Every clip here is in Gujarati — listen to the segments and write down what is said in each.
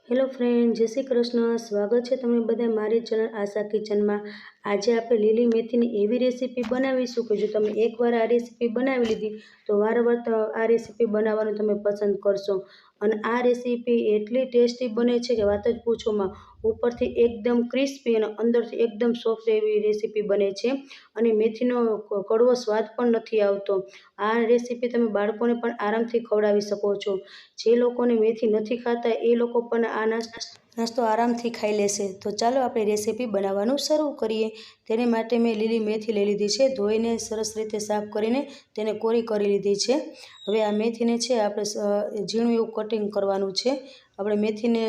હેલો ફ્રેન્ડ, જય શ્રી કૃષ્ણ. સ્વાગત છે તમે બધા મારી ચેનલ આશા કિચનમાં. આજે આપણે લીલી મેથીની એવી રેસીપી બનાવીશું કે જો તમે એકવાર આ રેસીપી બનાવી લીધી તો વારંવાર આ રેસીપી બનાવવાનું તમે પસંદ કરશો. અને આ રેસીપી એટલી ટેસ્ટી બને છે કે વાત જ પૂછોમાં. ઉપરથી એકદમ ક્રિસ્પી અને અંદરથી એકદમ સોફ્ટ એવી રેસીપી બને છે અને મેથીનો કડવો સ્વાદ પણ નથી આવતો. આ રેસીપી તમે બાળકોને પણ આરામથી ખવડાવી શકો છો. જે લોકોને મેથી નથી ખાતા એ લોકો પણ આ નાસ્તો આરામથી ખાઈ લેશે. તો ચાલો આપણે રેસીપી બનાવવાનું શરૂ કરીએ. તેને માટે મેં લીલી મેથી લઈ લીધી છે. ધોઈને સરસ રીતે સાફ કરીને તેને કોરી કરી લીધી છે. હવે આ મેથીને છે આપણે ઝીણું એવું કટિંગ કરવાનું છે. આપણે મેથીને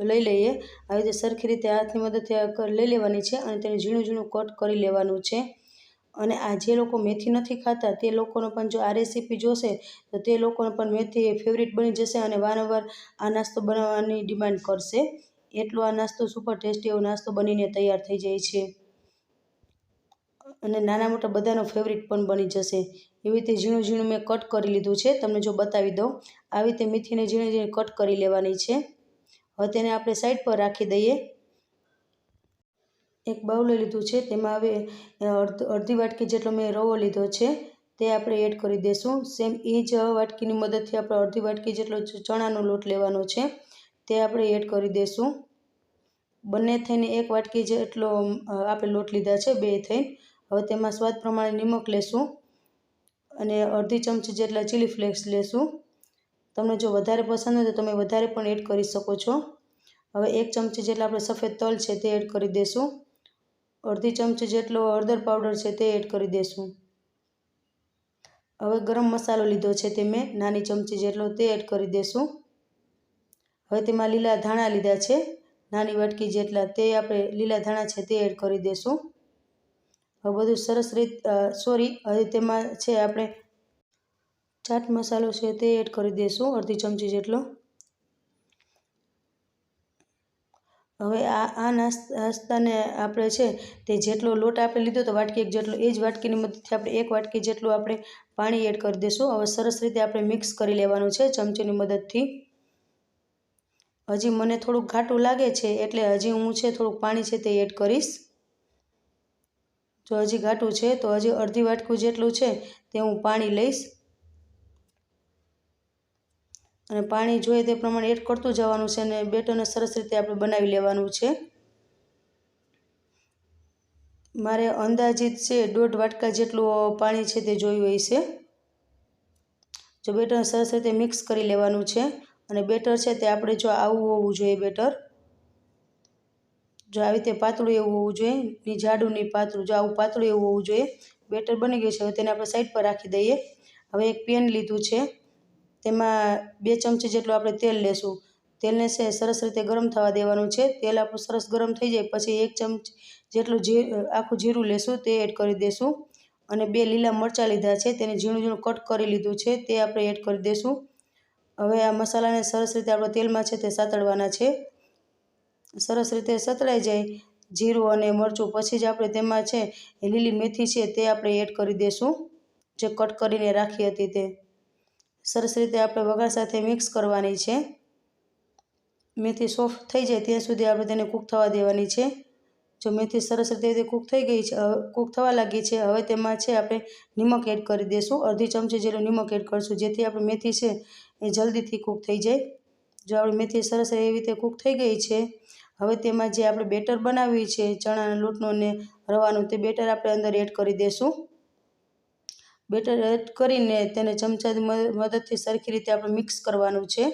લઈ લઈએ, આવી રીતે સરખી રીતે હાથની મદદથી લઈ લેવાની છે અને તેને ઝીણું ઝીણું કટ કરી લેવાનું છે. અને આ જે લોકો મેથી નથી ખાતા તે લોકોનો પણ જો આ રેસીપી જોશે તો તે લોકોને પણ મેથી ફેવરિટ બની જશે અને વારંવાર આ નાસ્તો બનાવવાની ડિમાન્ડ કરશે. એટલો આ નાસ્તો સુપર ટેસ્ટી એવો નાસ્તો બનીને તૈયાર થઈ જાય છે અને નાના મોટા બધાનો ફેવરિટ પણ બની જશે. એવી રીતે ઝીણું ઝીણું મેં કટ કરી લીધું છે. તમને જો બતાવી દઉં, આવી રીતે મેથીને ઝીણી ઝીણી કટ કરી લેવાની છે. હવે તેને આપણે સાઈડ પર રાખી દઈએ. એક બાઉલ લઈ લીધું છે, તેમાં હવે અડધી વાટકી જેટલો મેં રવો લીધો છે તે આપણે એડ કરી દઈશું. સેમ એ જ વાટકીની મદદથી આપણે અડધી વાટકી જેટલો ચણાનો લોટ લેવાનો છે તે આપણે એડ કરી દઈશું. બંને થઈને એક વાટકી જેટલો આપણે લોટ લીધા છે, બે થઈને. હવે તેમાં સ્વાદ પ્રમાણે નિમક લેશું અને અડધી ચમચી જેટલા ચીલી ફ્લેક્સ લેશું. તમને જો વધારે પસંદ હોય તો તમે વધારે પણ એડ કરી શકો છો. હવે એક ચમચી જેટલા આપણે સફેદ તલ છે તે એડ કરી દઈશું. અડધી ચમચી જેટલો હળદર પાવડર છે તે એડ કરી દઈશું. હવે ગરમ મસાલો લીધો છે તે મેં નાની ચમચી જેટલો તે એડ કરી દઈશું. હવે તેમાં લીલા ધાણા લીધા છે નાની વાટકી જેટલા, તે આપણે લીલા ધાણા છે તે એડ કરી દઈશું. હવે બધું સરસ હવે તેમાં છે આપણે ચાટ મસાલો છે તે એડ કરી દઈશું, અડધી ચમચી જેટલો. હવે આ નાસ્તાને આપણે છે તે જેટલો લોટ આપણે લીધો તો વાટકી એક જેટલો, એ જ વાટકીની મદદથી આપણે એક વાટકી જેટલું આપણે પાણી એડ કરી દઈશું. હવે સરસ રીતે આપણે મિક્સ કરી લેવાનું છે ચમચીની મદદથી. હજી મને થોડુંક ઘાટું લાગે છે એટલે હજી હું છે થોડુંક પાણી છે તે એડ કરીશ. જો હજી ઘાટું છે તો હજી અડધી વાટકું જેટલું છે તે હું પાણી લઈશ અને પાણી જોઈએ તે પ્રમાણે એડ કરતું જવાનું છે અને બેટરને સરસ રીતે આપણે બનાવી લેવાનું છે. મારે અંદાજિત છે 1.5 વાટકા જેટલું પાણી છે તે જોયું હશે. જો બેટર સરસ રીતે મિક્સ કરી લેવાનું છે અને બેટર છે તે આપણે જો આવું હોવું જોઈએ બેટર. જો આવી રીતે પાતળું એવું હોવું જોઈએ, ની જાડું ની પાતળું, જો આવું પાતળું એવું હોવું જોઈએ. બેટર બની ગયું છે. હવે તેને આપણે સાઈડ પર રાખી દઈએ. હવે એક પેન લીધું છે, તેમાં 2 ચમચી જેટલું આપણે તેલ લેશું. તેલને છે સરસ રીતે ગરમ થવા દેવાનું છે. તેલ આપણું સરસ ગરમ થઈ જાય પછી 1 ચમચી જેટલું આખું જીરું લેશું તે એડ કરી દઈશું અને 2 લીલા મરચાં લીધા છે તેને ઝીણું ઝીણું કટ કરી લીધું છે તે આપણે એડ કરી દઈશું. હવે આ મસાલાને સરસ રીતે આપણે તેલમાં છે તે સાતળવાના છે. સરસ રીતે સતળાઈ જાય જીરું અને મરચું પછી જ આપણે તેમાં છે લીલી મેથી છે તે આપણે એડ કરી દઈશું, જે કટ કરીને રાખી હતી તે. સરસ રીતે આપણે વઘાર સાથે મિક્સ કરવાની છે. મેથી સોફ્ટ થઈ જાય ત્યાં સુધી આપણે તેને કૂક થવા દેવાની છે. જો મેથી સરસ રીતે કૂક થઈ ગઈ છે, કૂક થવા લાગી છે, હવે તેમાં છે આપણે નિમક એડ કરી દઈશું. અડધી ચમચી જેટલું નિમક એડ કરીશું જેથી આપણી મેથી છે એ જલ્દીથી કૂક થઈ જાય. જો આપણી મેથી સરસ એવી રીતે કૂક થઈ ગઈ છે, હવે તેમાં જે આપણે બેટર બનાવ્યું છે ચણાના લોટનું ને રવાનું, તે બેટર આપણે અંદર એડ કરી દઈશું. બેટર એડ કરીને તેને ચમચાની મદદથી સરખી રીતે આપણે મિક્સ કરવાનું છે.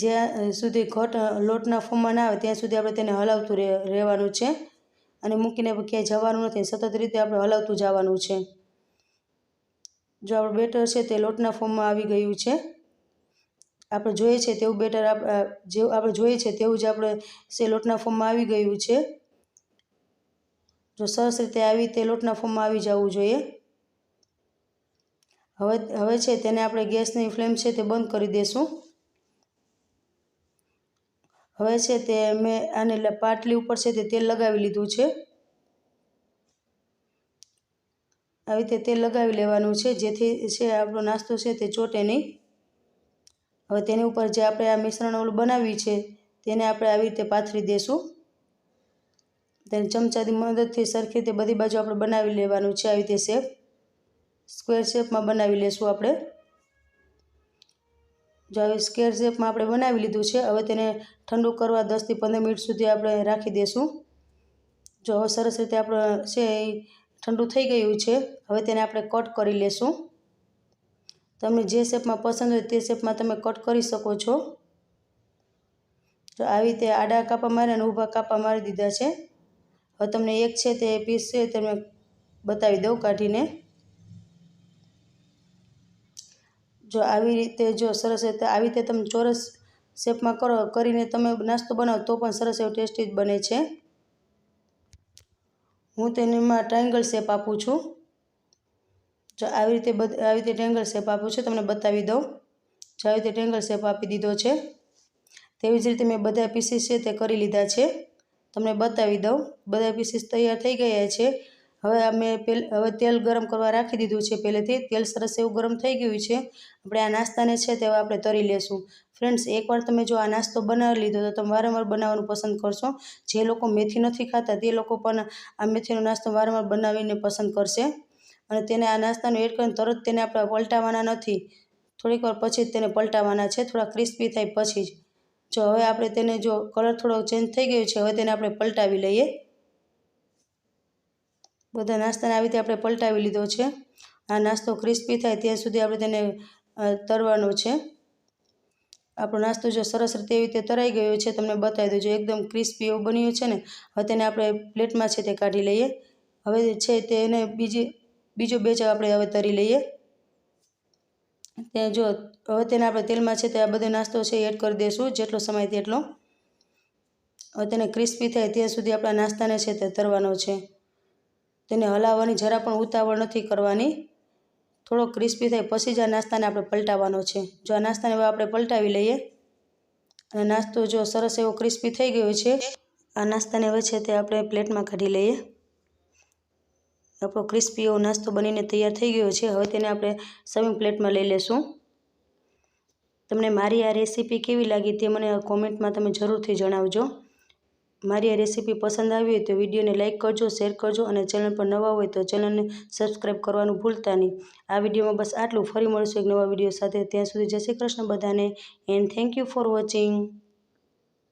જ્યાં સુધી ઘટ લોટના ફોર્મમાં ના આવે ત્યાં સુધી આપણે તેને હલાવતું રહેવાનું છે અને મૂકીને ક્યાંય જવાનું નથી. સતત રીતે આપણે હલાવતું જવાનું છે. જો આપણું બેટર છે તે લોટના ફોર્મમાં આવી ગયું છે. આપણે જોઈએ છે તેવું બેટર જેવું આપણે જોઈએ છે તેવું જ આપણે લોટના ફોર્મમાં આવી ગયું છે. જો સરસ રીતે આવી રીતે લોટના ફોર્મમાં આવી જવું જોઈએ. હવે છે તેને આપણે ગેસની ફ્લેમ છે તે બંધ કરી દઈશું. હવે છે તે મેં આને પાટલી ઉપર છે તે તેલ લગાવી લીધું છે. આવી રીતે તેલ લગાવી લેવાનું છે જેથી છે આપણો નાસ્તો છે તે ચોટે નહીં. હવે તેની ઉપર જે આપણે આ મિશ્રણ ઓલું બનાવ્યું છે તેને આપણે આવી રીતે પાથરી દઈશું. તેને ચમચાની મદદથી સરખી રીતે બધી બાજુ આપણે બનાવી લેવાનું છે. આવી રીતે શેપ સ્ક્વેર શેપમાં બનાવી લેશું આપણે. જો આવી સ્ક્વેર શેપમાં આપણે બનાવી લીધું છે. હવે તેને ઠંડુ કરવા 10 થી 15 મિનિટ સુધી આપણે રાખી દઈશું. જો હવે સરસ રીતે આપણે છે એ ઠંડુ થઈ ગયું છે. હવે તેને આપણે કટ કરી લેશું. તમને જે શેપમાં પસંદ હોય તે શેપમાં તમે કટ કરી શકો છો. તો આવી રીતે આડા કાપા મારી અને ઊભા કાપા મારી દીધા છે. હવે તમને એક છે તે પીસ છે તમે બતાવી દઉં કાઢીને. જો આવી રીતે જો સરસ રીતે આવી રીતે તમે ચોરસ શેપમાં કરીને તમે નાસ્તો બનાવો તો પણ સરસ એવો ટેસ્ટી જ બને છે. હું તેમાં ટ્રાયંગલ શેપ આપું છું. જો આવી રીતે ટ્રાયંગલ શેપ આપું છું. તમને બતાવી દઉં. જો આવી રીતે ટ્રાયંગલ શેપ આપી દીધો છે. તેવી જ રીતે મેં બધા પીસીસ છે તે કરી લીધા છે. તમને બતાવી દઉં. બધા પીસીસ તૈયાર થઈ ગયા છે. હવે તેલ ગરમ કરવા રાખી દીધું છે પહેલેથી. તેલ સરસ એવું ગરમ થઈ ગયું છે. આપણે આ નાસ્તાને છે તે આપણે તળી લેશું. ફ્રેન્ડ્સ, એકવાર તમે જો આ નાસ્તો બનાવી લીધો તો તમે વારંવાર બનાવવાનું પસંદ કરશો. જે લોકો મેથી નથી ખાતા તે લોકો પણ આ મેથીનો નાસ્તો વારંવાર બનાવીને પસંદ કરશે. અને તેને આ નાસ્તાનું એડ કરીને તરત તેને આપણે પલટાવવાના નથી. થોડીક વાર પછી જ તેને પલટાવવાના છે. થોડા ક્રિસ્પી થાય પછી જ. જો હવે આપણે તેને જો કલર થોડો ચેન્જ થઈ ગયો છે. હવે તેને આપણે પલટાવી લઈએ. બધા નાસ્તાને આવી રીતે આપણે પલટાવી લીધો છે. આ નાસ્તો ક્રિસ્પી થાય ત્યાં સુધી આપણે તેને તળવાનો છે. આપણો નાસ્તો જો સરસ રીતે એવી રીતે તળાઈ ગયો છે. તમને બતાવી દઉં. જો એકદમ ક્રિસ્પી એવું બન્યું છે ને. હવે તેને આપણે પ્લેટમાં છે તે કાઢી લઈએ. હવે છે તેને બીજો બેચ આપણે હવે તળી લઈએ. હવે તેને આપણે તેલમાં છે તે આ બધો નાસ્તો છે એડ કરી દઈશું જેટલો સમય તેટલો. હવે તેને ક્રિસ્પી થાય ત્યાં સુધી આપણા નાસ્તાને છે તે તળવાનો છે. તેને હલાવવાની જરા પણ ઉતાવળ નથી કરવાની. થોડો ક્રિસ્પી થાય પછી જ આ નાસ્તાને આપણે પલટાવવાનો છે. જો આ નાસ્તાને હવે આપણે પલટાવી લઈએ. અને નાસ્તો જો સરસ એવો ક્રિસ્પી થઈ ગયો છે. આ નાસ્તાને હવે છે તે આપણે પ્લેટમાં કાઢી લઈએ. આપણો ક્રિસ્પી એવો નાસ્તો બનીને તૈયાર થઈ ગયો છે. હવે તેને આપણે સર્વિંગ પ્લેટમાં લઈ લેશું. તમને મારી આ રેસીપી કેવી લાગી તે મને કોમેન્ટમાં તમે જરૂરથી જણાવજો. મારી આ રેસીપી પસંદ આવી હોય તો વિડીયોને લાઇક કરજો, શેર કરજો અને ચેનલ પર નવા હોય તો ચેનલને સબસ્ક્રાઈબ કરવાનું ભૂલતા નહીં. આ વિડીયોમાં બસ આટલું. ફરી મળીશું એક નવા વિડીયો સાથે. ત્યાં સુધી જય શ્રી કૃષ્ણ બધાને. And thank you for watching.